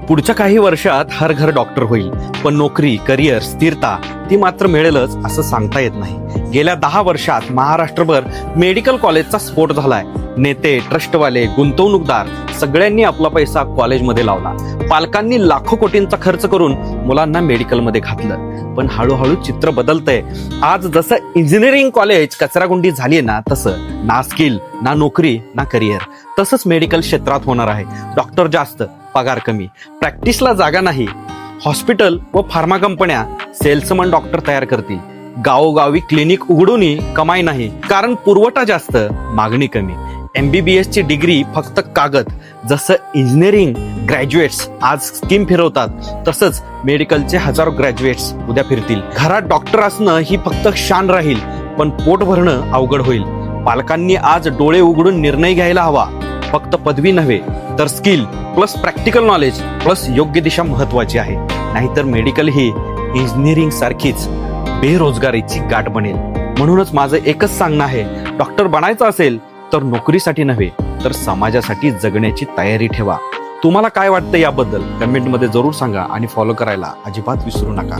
पुढच्या काही वर्षात हर घर डॉक्टर होईल, पण नोकरी, करिअर, स्थिरता ती मात्र मिळेलच असं सांगता येत नाही. गेल्या 10 वर्षात महाराष्ट्रभर मेडिकल कॉलेजचा स्फोट झालाय. नेते, ट्रस्टवाले, गुंतवणूकदार सगळ्यांनी आपला पैसा कॉलेजमध्ये लावला. पालकांनी लाखो कोटींचा खर्च करून मुलांना मेडिकलमध्ये घातलं. पण हळूहळू चित्र बदलतंय. आज जसं इंजिनिअरिंग कॉलेज कचराकुंडी झालीये ना, तसं ना स्किल, ना नोकरी, ना करिअर. तसंच मेडिकल क्षेत्रात होणार आहे. डॉक्टर जास्त, पगार कमी, प्रॅक्टिसला जागा नाही. हॉस्पिटल व फार्मा कंपन्या सेल्समन डॉक्टर तयार करतील. गावोगावी क्लिनिक उघडूनही कमाई नाही, कारण पुरवठा जास्त, मागणी कमी. MBBS ची डिग्री फक्त कागद. जसं इंजिनिअरिंग ग्रॅज्युएट्स आज स्कीम फिरवतात, तसंच मेडिकलचे हजारो ग्रॅज्युएट्स उद्या फिरतील. घरात डॉक्टर असणं ही फक्त शान राहील, पण पोट भरणं अवघड होईल. पालकांनी आज डोळे उघडून निर्णय घ्यायला हवा. फक्त पदवी नव्हे, तर skill plus practical knowledge plus योग्य दिशा महत्वाची आहे. नाहीतर मेडिकल ही इंजिनिअरिंग सारखीच बेरोजगारीची गाठ बनेल. म्हणूनच माझं एकच सांगणं आहे, डॉक्टर बनायचं असेल तर नोकरीसाठी नव्हे, तर समाजासाठी जगण्याची तयारी ठेवा. तुम्हाला काय वाटतं याबद्दल कमेंटमध्ये जरूर सांगा आणि फॉलो करायला अजिबात विसरू नका.